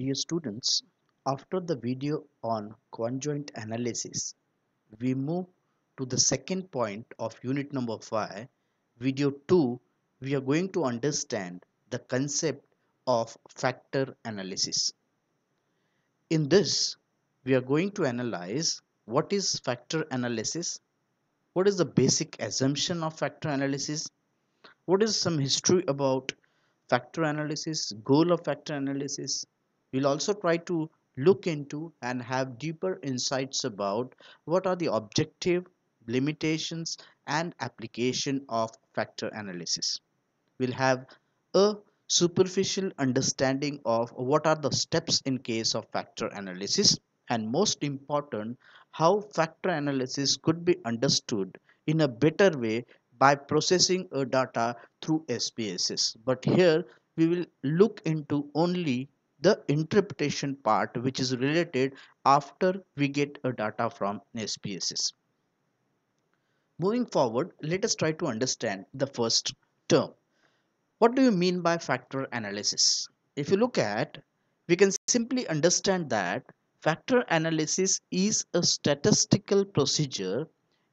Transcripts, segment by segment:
Dear students, after the video on conjoint analysis, we move to the second point of unit number 5. Video 2, we are going to understand the concept of factor analysis. In this, we are going to analyze what is factor analysis, what is the basic assumption of factor analysis, what is some history about factor analysis, goal of factor analysis. We'll also try to look into and have deeper insights about what are the objective, limitations, and application of factor analysis. We'll have a superficial understanding of what are the steps in case of factor analysis, and most important, how factor analysis could be understood in a better way by processing a data through SPSS. But here we will look into only the interpretation part, which is related after we get a data from SPSS. Moving forward, let us try to understand the first term. What do you mean by factor analysis? If you look at, we can simply understand that factor analysis is a statistical procedure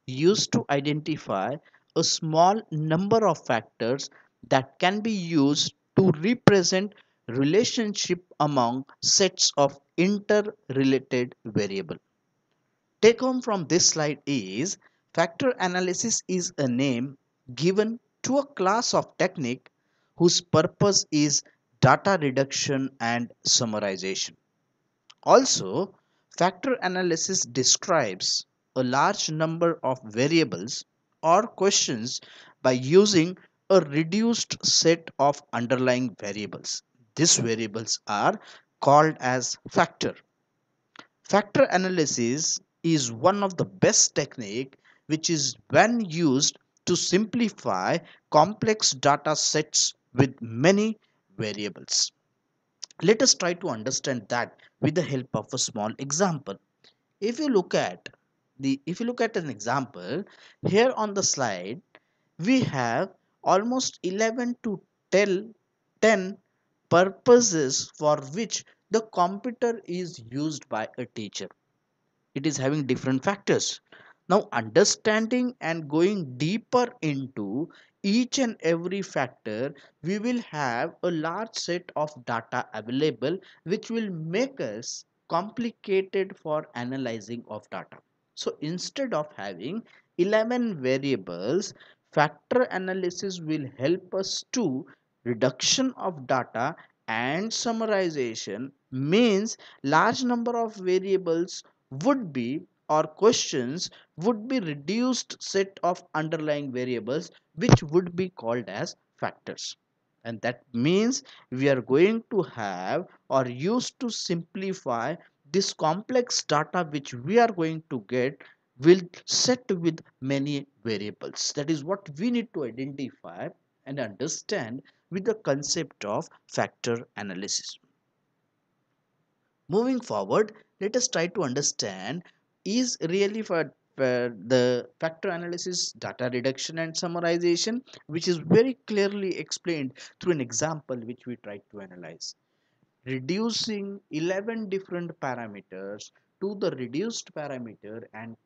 used to identify a small number of factors that can be used to represent relationship among sets of interrelated variables. Take home from this slide is factor analysis is a name given to a class of technique whose purpose is data reduction and summarization. Also, factor analysis describes a large number of variables or questions by using a reduced set of underlying variables. These variables are called as factor. Factor analysis is one of the best technique which is when used to simplify complex data sets with many variables. Let us try to understand that with the help of a small example. If you look at an example here on the slide, we have almost 11 to 10 purposes for which the computer is used by a teacher. It is having different factors. Now, understanding and going deeper into each and every factor, we will have a large set of data available which will make us complicated for analyzing of data. So instead of having 11 variables, factor analysis will help us to reduction of data, and summarization means large number of variables would be, or questions would be, reduced set of underlying variables which would be called as factors. And that means we are going to have or use to simplify this complex data which we are going to get will set with many variables. That is what we need to identify and understand with the concept of factor analysis. Moving forward, let us try to understand is really for the factor analysis data reduction and summarization, which is very clearly explained through an example which we tried to analyze. Reducing 11 different parameters to the reduced parameter and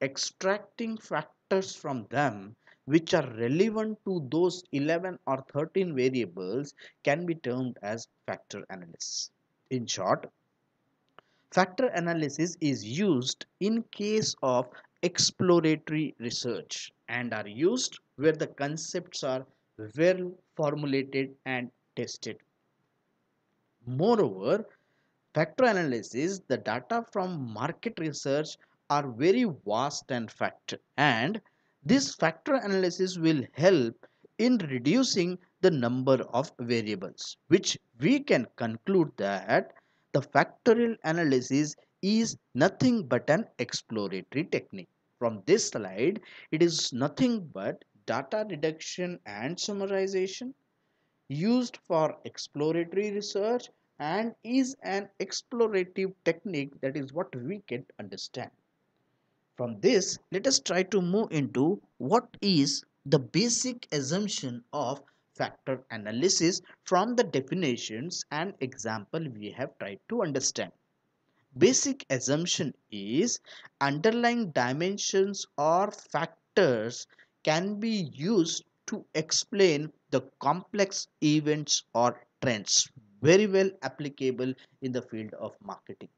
extracting factors from them which are relevant to those 11 or 13 variables can be termed as factor analysis. In short, factor analysis is used in case of exploratory research and are used where the concepts are well formulated and tested. Moreover, factor analysis, the data from market research are very vast and factor, and this factor analysis will help in reducing the number of variables, which we can conclude that the factorial analysis is nothing but an exploratory technique. From this slide, it is nothing but data reduction and summarization used for exploratory research and is an explorative technique. That is what we can understand. From this, let us try to move into what is the basic assumption of factor analysis from the definitions and example we have tried to understand. Basic assumption is underlying dimensions or factors can be used to explain the complex events or trends. Very well applicable in the field of marketing.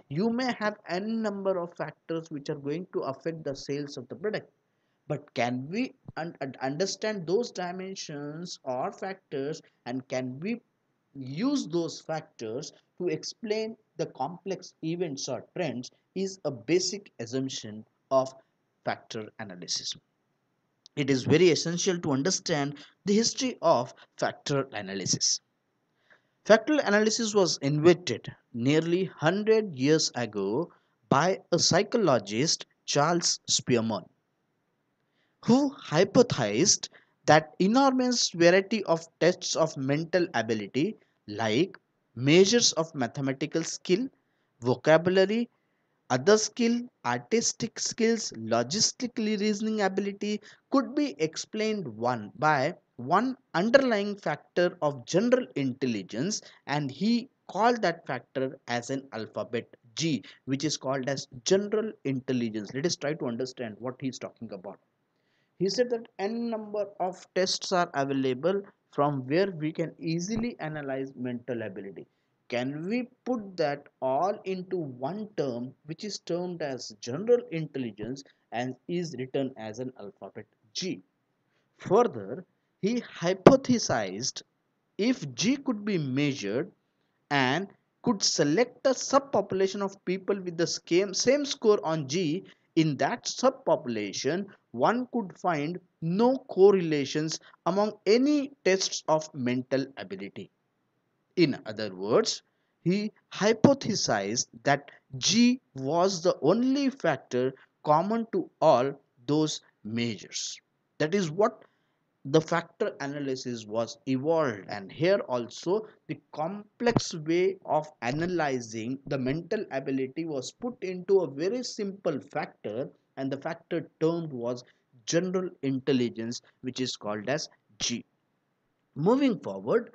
You may have n number of factors which are going to affect the sales of the product, but can we understand those dimensions or factors, and can we use those factors to explain the complex events or trends is a basic assumption of factor analysis. It is very essential to understand the history of factor analysis. Factor analysis was invented nearly 100 years ago by a psychologist, Charles Spearman, who hypothesized that enormous variety of tests of mental ability, like measures of mathematical skill, vocabulary, other skill, artistic skills, logistically reasoning ability, could be explained one by one underlying factor of general intelligence, and he called that factor as an alphabet G, which is called as general intelligence. Let us try to understand what he is talking about. He said that n number of tests are available from where we can easily analyze mental ability. Can we put that all into one term, which is termed as general intelligence and is written as an alphabet G? Further, he hypothesized if G could be measured and could select a subpopulation of people with the same score on G, in that subpopulation, one could find no correlations among any tests of mental ability. In other words, he hypothesized that G was the only factor common to all those measures. That is what the factor analysis was evolved, and here also the complex way of analyzing the mental ability was put into a very simple factor, and the factor termed was general intelligence, which is called as G. Moving forward,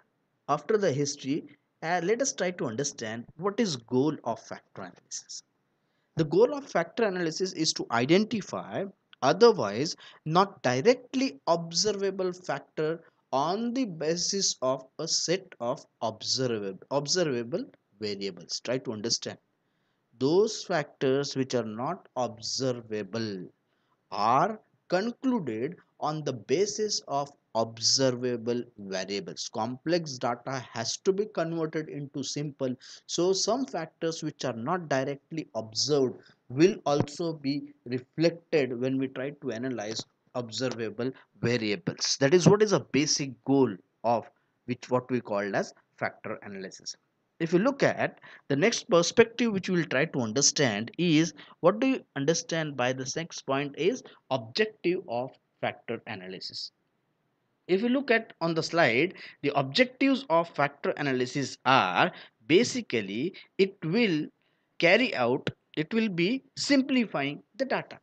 after the history, let us try to understand what is goal of factor analysis. The goal of factor analysis is to identify otherwise not directly observable factor on the basis of a set of observable variables. Try to understand. Those factors which are not observable are concluded on the basis of observable variables. Complex data has to be converted into simple, so some factors which are not directly observed will also be reflected when we try to analyze observable variables. That is what is a basic goal of which what we call as factor analysis. If you look at the next perspective which we will try to understand is, what do you understand by the next point is objective of factor analysis. If you look at on the slide, the objectives of factor analysis are basically it will be simplifying the data.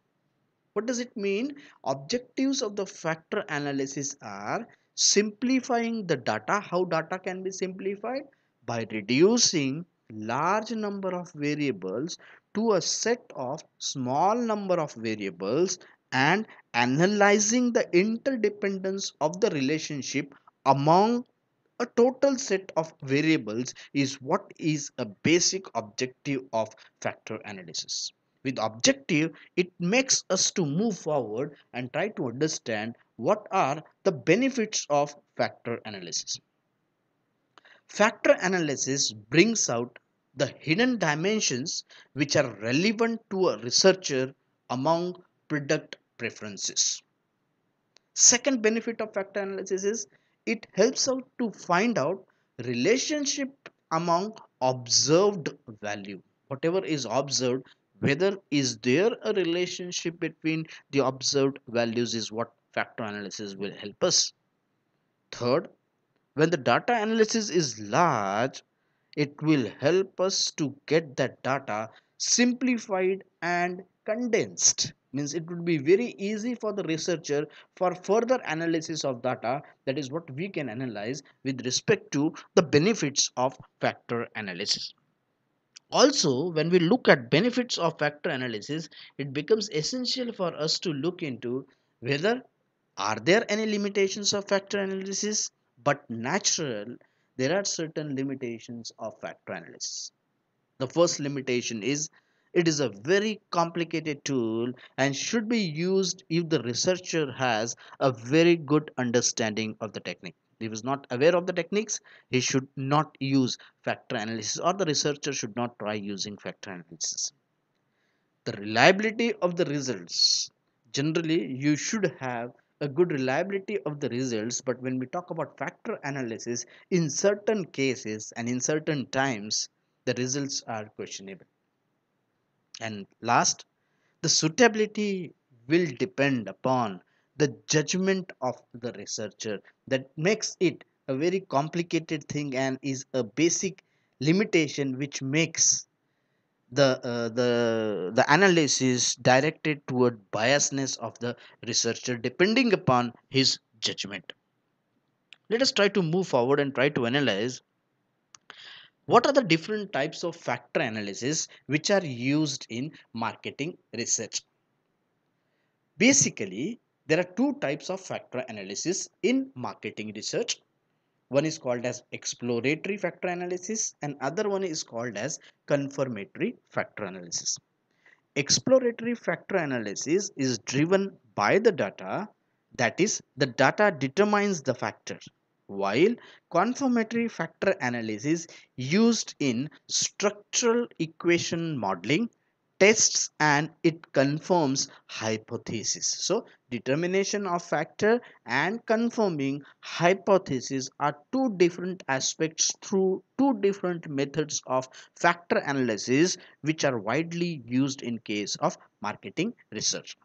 What does it mean? Objectives of the factor analysis are simplifying the data. How data can be simplified? By reducing large number of variables to a set of small number of variables and analyzing the interdependence of the relationship among a total set of variables is what is a basic objective of factor analysis. With objective, it makes us to move forward and try to understand what are the benefits of factor analysis. Factor analysis brings out the hidden dimensions which are relevant to a researcher among product preferences. Second benefit of factor analysis is it helps out to find out relationship among observed value. Whatever is observed, whether is there a relationship between the observed values is what factor analysis will help us. Third, when the data analysis is large, it will help us to get that data simplified and condensed. Means it would be very easy for the researcher for further analysis of data. That is what we can analyze with respect to the benefits of factor analysis. Also, when we look at benefits of factor analysis, it becomes essential for us to look into whether are there any limitations of factor analysis. But natural, there are certain limitations of factor analysis. The first limitation is it is a very complicated tool and should be used if the researcher has a very good understanding of the technique. If he is not aware of the techniques, he should not use factor analysis, or the researcher should not try using factor analysis. The reliability of the results. Generally, you should have a good reliability of the results, but when we talk about factor analysis, in certain cases and in certain times, the results are questionable. And last, the suitability will depend upon the judgment of the researcher. That makes it a very complicated thing and is a basic limitation which makes the analysis directed toward biasness of the researcher depending upon his judgment. Let us try to move forward and try to analyze what are the different types of factor analysis which are used in marketing research. Basically, there are two types of factor analysis in marketing research. One is called as exploratory factor analysis and other one is called as confirmatory factor analysis. Exploratory factor analysis is driven by the data, that is, the data determines the factor, while confirmatory factor analysis used in structural equation modeling tests and it confirms hypothesis. So determination of factor and confirming hypothesis are two different aspects through two different methods of factor analysis which are widely used in case of marketing research.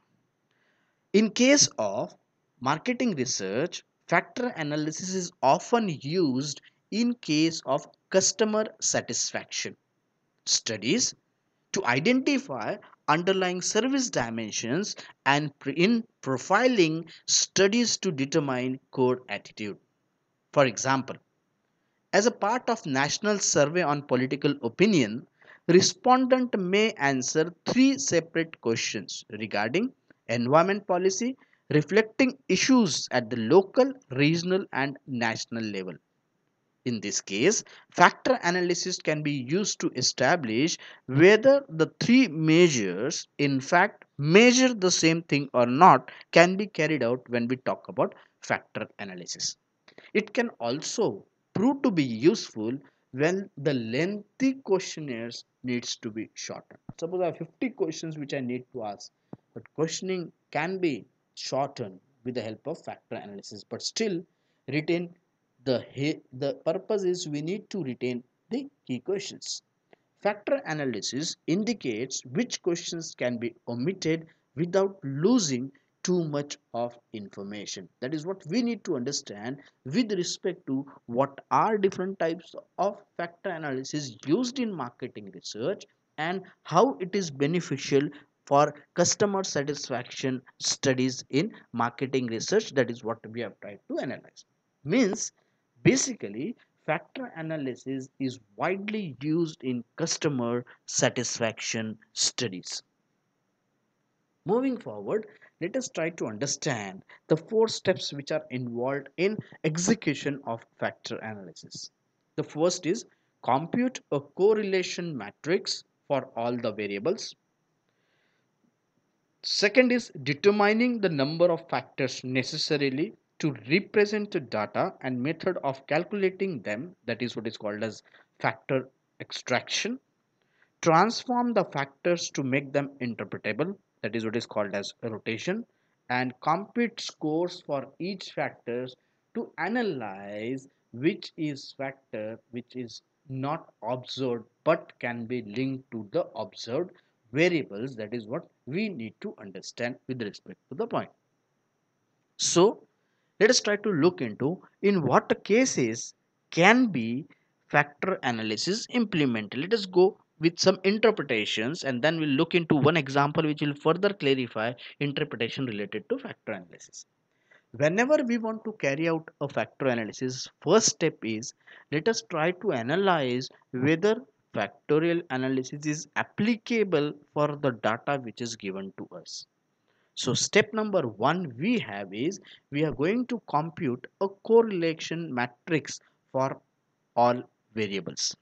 In case of marketing research, factor analysis is often used in case of customer satisfaction studies to identify underlying service dimensions and in profiling studies to determine core attitude. For example, as a part of National Survey on Political Opinion, respondent may answer three separate questions regarding environment policy, reflecting issues at the local, regional, and national level. In this case, factor analysis can be used to establish whether the three measures in fact measure the same thing or not can be carried out when we talk about factor analysis. It can also prove to be useful when the lengthy questionnaires needs to be shortened. Suppose I have 50 questions which I need to ask, but questioning can be shortened with the help of factor analysis, but still retain the purpose is we need to retain the key questions. Factor analysis indicates which questions can be omitted without losing too much of information. That is what we need to understand with respect to what are different types of factor analysis used in marketing research and how it is beneficial for customer satisfaction studies in marketing research. That is what we have tried to analyze. Means basically factor analysis is widely used in customer satisfaction studies. Moving forward, let us try to understand the four steps which are involved in execution of factor analysis. The first is compute a correlation matrix for all the variables. Second is determining the number of factors necessarily to represent the data and method of calculating them, that is what is called as factor extraction. Transform the factors to make them interpretable, that is what is called as rotation, and compute scores for each factors to analyze which is factor which is not observed but can be linked to the observed variables. That is what we need to understand with respect to the point. So let us try to look into in what cases can be factor analysis implemented. Let us go with some interpretations, and then we'll look into one example which will further clarify interpretation related to factor analysis. Whenever we want to carry out a factor analysis, first step is let us try to analyze whether factorial analysis is applicable for the data which is given to us. So step number one we have is we are going to compute a correlation matrix for all variables.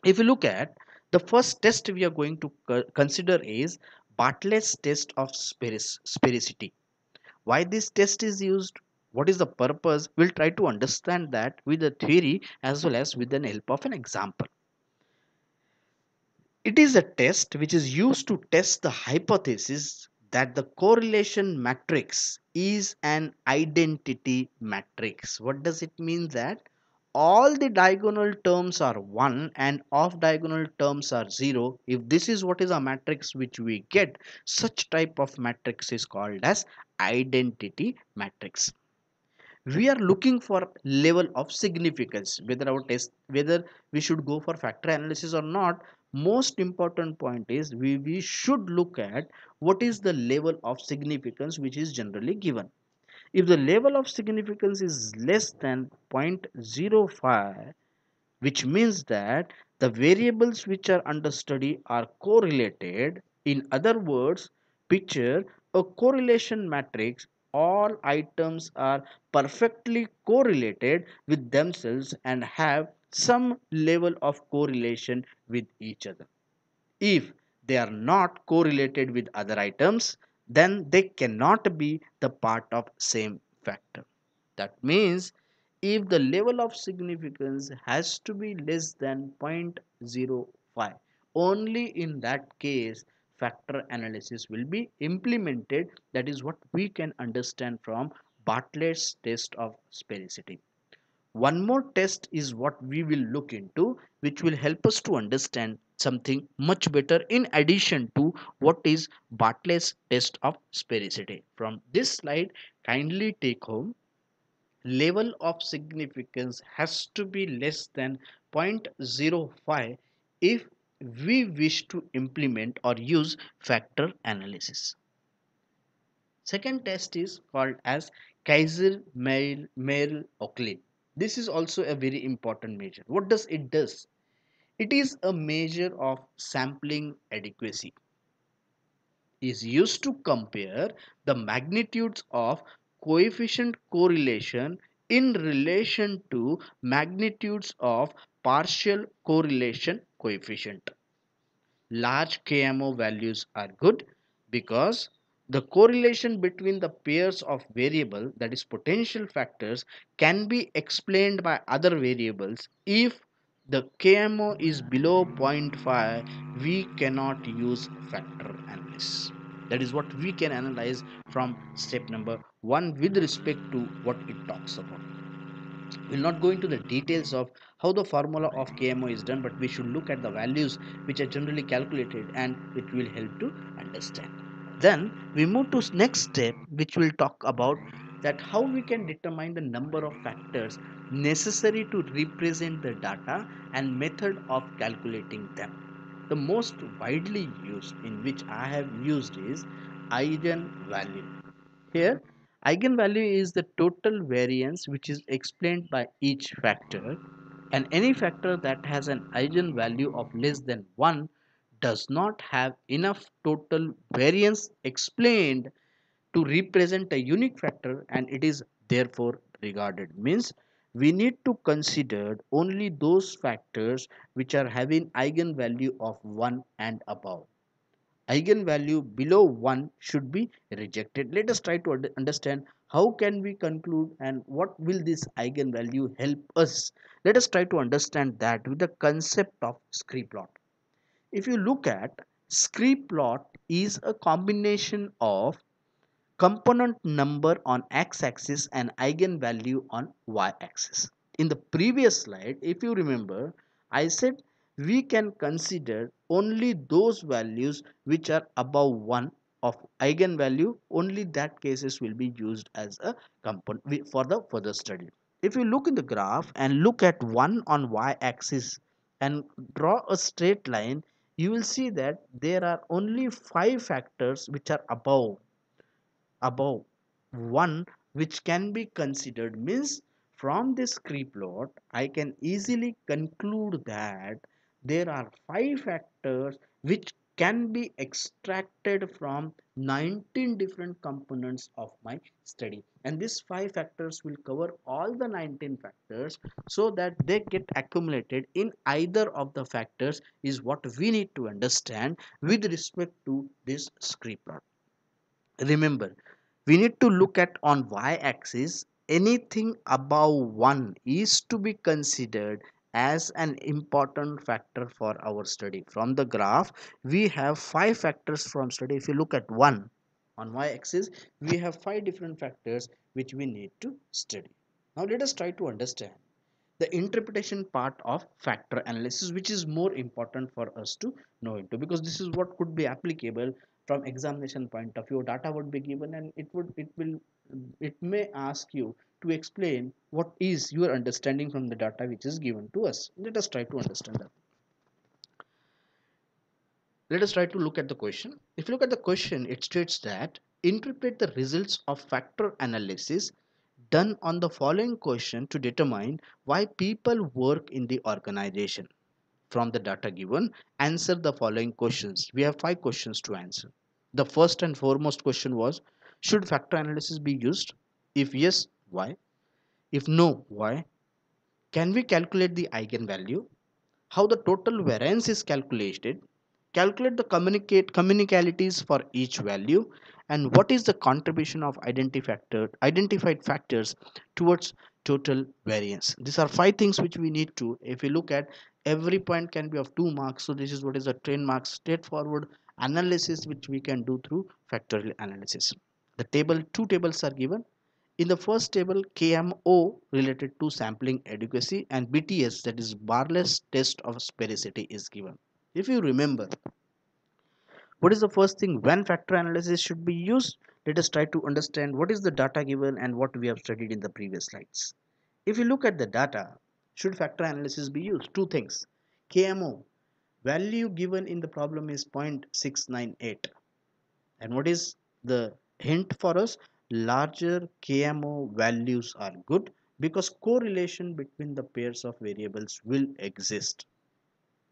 If you look at the first test we are going to consider is Bartlett's test of sphericity. Why this test is used, what is the purpose, we'll try to understand that with the theory as well as with the help of an example. It is a test which is used to test the hypothesis that the correlation matrix is an identity matrix. What does it mean? That all the diagonal terms are 1 and off diagonal terms are 0. If this is what is a matrix which we get, such type of matrix is called as identity matrix. We are looking for level of significance, whether we should go for factor analysis or not. Most important point is we should look at what is the level of significance which is generally given. If the level of significance is less than 0.05, which means that the variables which are under study are correlated. In other words, picture a correlation matrix. All items are perfectly correlated with themselves and have some level of correlation with each other. If they are not correlated with other items, then they cannot be the part of same factor. That means if the level of significance has to be less than 0.05, only in that case factor analysis will be implemented. That is what we can understand from Bartlett's test of sphericity. One more test is what we will look into, which will help us to understand something much better in addition to what is Bartlett's test of sphericity. From this slide, kindly take home, level of significance has to be less than 0.05 if we wish to implement or use factor analysis. Second test is called as Kaiser-Meyer-Oakley. This is also a very important measure. What does it does? It is a measure of sampling adequacy. Is used to compare the magnitudes of coefficient correlation in relation to magnitudes of partial correlation coefficient. Large KMO values are good because the correlation between the pairs of variable, that is potential factors, can be explained by other variables. If the KMO is below 0.5, we cannot use factor analysis. That is what we can analyze from step number 1 with respect to what it talks about. We'll not go into the details of how the formula of KMO is done, but we should look at the values which are generally calculated and which will help to understand. Then we move to next step, which will talk about that how we can determine the number of factors necessary to represent the data and method of calculating them. The most widely used in which I have used is eigenvalue. Here, eigenvalue is the total variance which is explained by each factor, and any factor that has an eigenvalue of less than 1 does not have enough total variance explained to represent a unique factor, and it is therefore regarded. Means we need to consider only those factors which are having eigenvalue of 1 and above. Eigenvalue below 1 should be rejected. Let us try to understand how can we conclude and what will this eigenvalue help us. Let us try to understand that with the concept of scree plot. If you look at scree plot is a combination of component number on x-axis and eigenvalue on y-axis. In the previous slide, if you remember, I said we can consider only those values which are above 1 of eigenvalue. Only that cases will be used as a component for the further study. If you look in the graph and look at 1 on y-axis and draw a straight line, you will see that there are only 5 factors which are above one, which can be considered. Means from this scree plot I can easily conclude that there are 5 factors which can be extracted from 19 different components of my study, and these 5 factors will cover all the 19 factors, so that they get accumulated in either of the factors is what we need to understand with respect to this scree plot. Remember, we need to look at on y-axis, anything above 1 is to be considered as an important factor for our study. From the graph, we have 5 factors from study. If you look at 1 on y-axis, we have 5 different factors which we need to study. Now let us try to understand the interpretation part of factor analysis, which is more important for us to know into, because this is what could be applicable from examination point of view. Data would be given and it may ask you to explain what is your understanding from the data which is given to us. Let us try to understand that. Let us try to look at the question. If you look at the question, it states that interpret the results of factor analysis done on the following question to determine why people work in the organization. From the data given, answer the following questions. We have 5 questions to answer. The first and foremost question was, should factor analysis be used? If yes, why? If no, why? Can we calculate the eigenvalue? How the total variance is calculated? Calculate the communicalities for each value, and what is the contribution of identified factors towards total variance. These are 5 things which we need to, if we look at, every point can be of 2 marks, so this is what is a 10 marks straightforward analysis which we can do through factorial analysis. The two tables are given. In the first table, KMO related to sampling adequacy and BTS, that is Barrett's test of sphericity, is given. If you remember, what is the first thing when factor analysis should be used? Let us try to understand what is the data given and what we have studied in the previous slides. If you look at the data, should factor analysis be used? 2 things. KMO, value given in the problem is 0.698. And what is the hint for us? Larger KMO values are good because correlation between the pairs of variables will exist.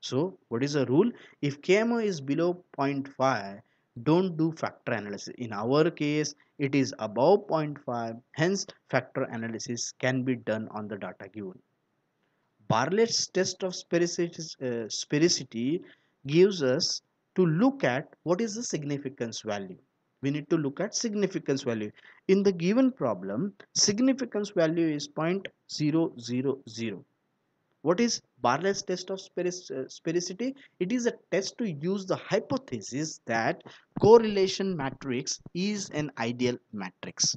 So what is the rule? If KMO is below 0.5, don't do factor analysis. In our case, it is above 0.5, hence factor analysis can be done on the data given. Barrett's test of sphericity gives us to look at what is the significance value. We need to look at significance value. In the given problem, significance value is 0.000. What is Barrett's test of sphericity? It is a test to use the hypothesis that correlation matrix is an ideal matrix.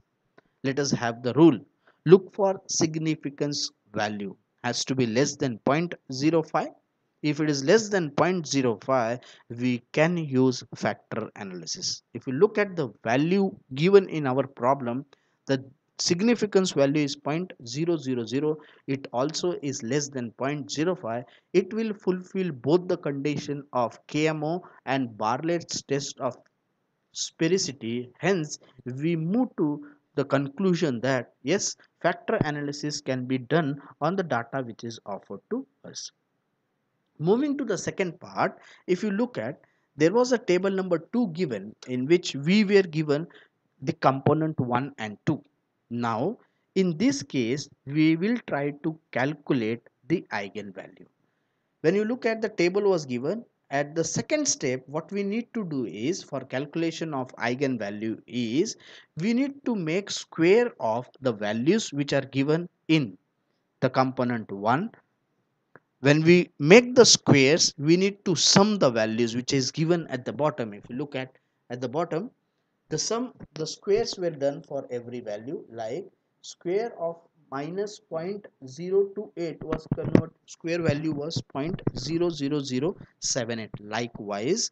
Let us have the rule. Look for significance value. Has to be less than 0.05. If it is less than 0.05, we can use factor analysis. If you look at the value given in our problem, the significance value is 0.000. It also is less than 0.05. It will fulfill both the condition of KMO and Barrett's test of sphericity. Hence, we move to the conclusion that yes, factor analysis can be done on the data which is offered to us. Moving to the second part, if you look at, there was a table number 2 given in which we were given the component 1 and 2. Now, in this case, we will try to calculate the eigenvalue. When you look at the table was given, at the second step, what we need to do is, for calculation of eigenvalue is, we need to make square of the values which are given in the component 1. When we make the squares, we need to sum the values which is given at the bottom. If you look at the bottom, the squares were done for every value, like square of minus 0.028 was convert, square value was 0.00078. Likewise,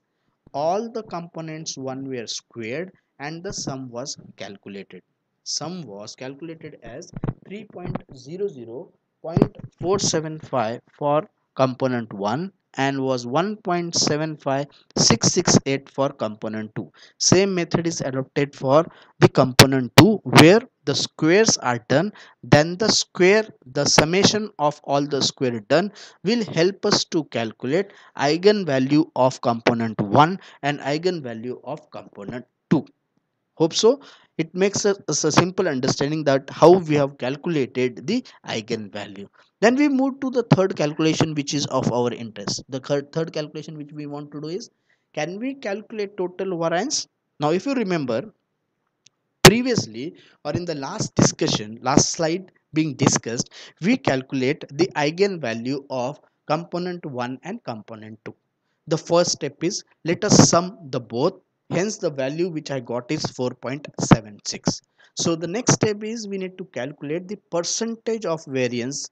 all the components 1 were squared and the sum was calculated. Sum was calculated as 3.00.475 for component 1 and was 1.75668 for component 2. Same method is adopted for the component 2 where the squares are done, then the summation of all the square done will help us to calculate eigenvalue of component 1 and eigenvalue of component 2. Hope so. It makes us a simple understanding that how we have calculated the eigenvalue. Then we move to the third calculation which is of our interest. The third calculation which we want to do is, can we calculate total variance? Now if you remember, previously or in the last slide being discussed, we calculate the eigenvalue of component 1 and component 2. The first step is, let us sum the both, hence the value which I got is 4.76. So the next step is, we need to calculate the percentage of variance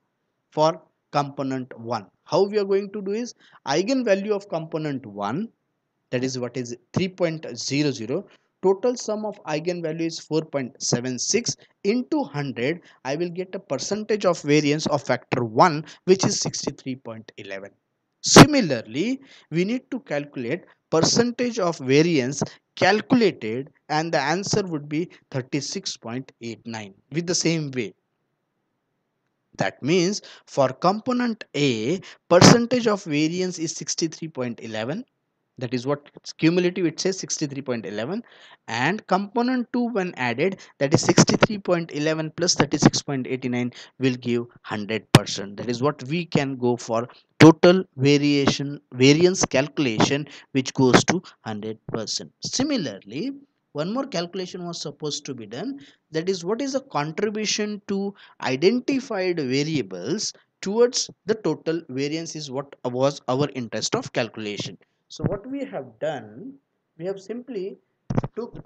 for component 1. How we are going to do is, eigenvalue of component 1, that is what is 3.00, total sum of eigenvalue is 4.76 into 100, I will get a percentage of variance of factor 1 which is 63.11. Similarly, we need to calculate percentage of variance calculated and the answer would be 36.89 with the same way. That means for component A, percentage of variance is 63.11. That is what cumulative it says 63.11, and component 2 when added, that is 63.11 plus 36.89 will give 100%. That is what we can go for total variance calculation which goes to 100%. Similarly, one more calculation was supposed to be done, that is what is the contribution to identified variables towards the total variance is what was our interest of calculation. So what we have done, we have simply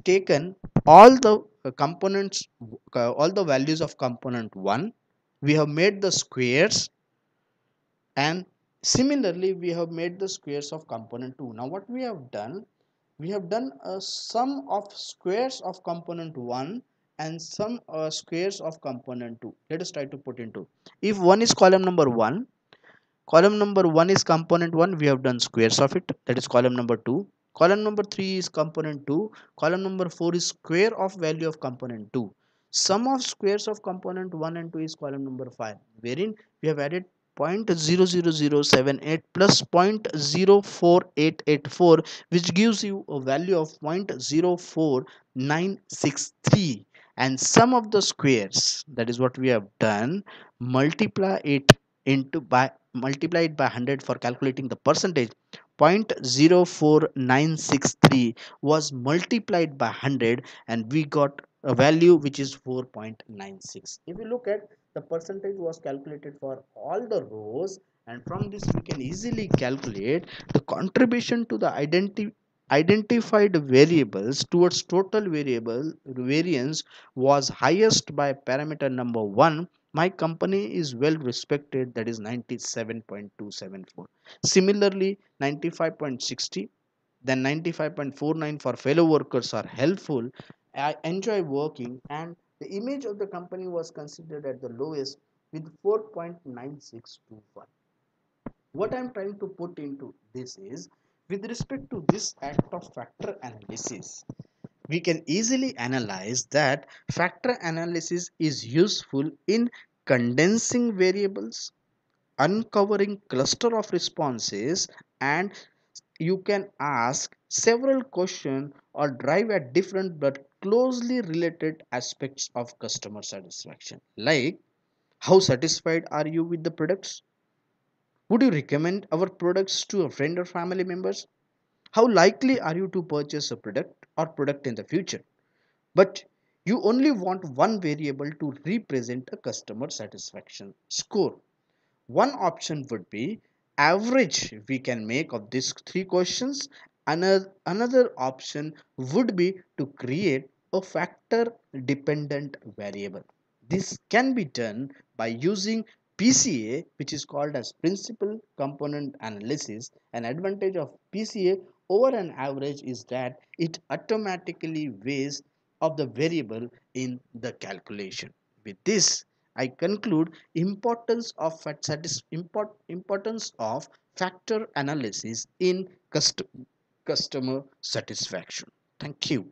taken all the components, all the values of component 1, we have made the squares, and similarly we have made the squares of component 2. Now what we have done, we have done a sum of squares of component 1 and some squares of component 2. Let us try to put into, if one is column number 1, column number 1 is component 1, we have done squares of it, that is column number 2. Column number 3 is component 2. Column number 4 is square of value of component 2. Sum of squares of component 1 and 2 is column number 5, wherein we have added 0.00078 plus 0.04884, which gives you a value of 0.04963, and sum of the squares, that is what we have done, multiply it into by multiply it by 100 for calculating the percentage. 0.04963 was multiplied by 100 and we got a value which is 4.96. If you look at, the percentage was calculated for all the rows, and from this we can easily calculate the contribution to the identified variables towards total variable variance was highest by parameter number 1. My company is well respected, that is 97.274. Similarly 95.60, then 95.49 for fellow workers are helpful, I enjoy working, and the image of the company was considered at the lowest with 4.9621. What I'm trying to put into this is, with respect to this act of factor analysis, we can easily analyze that factor analysis is useful in condensing variables, uncovering cluster of responses, and you can ask several questions or drive at different but closely related aspects of customer satisfaction, like how satisfied are you with the products, would you recommend our products to a friend or family members, how likely are you to purchase a product in the future. But you only want one variable to represent a customer satisfaction score. One option would be average we can make of these three questions. Another option would be to create a factor dependent variable. This can be done by using PCA, which is called as principal component analysis. An advantage of PCA over an average is that it automatically weighs of the variable in the calculation. With this, I conclude importance of factor analysis in customer satisfaction. Thank you.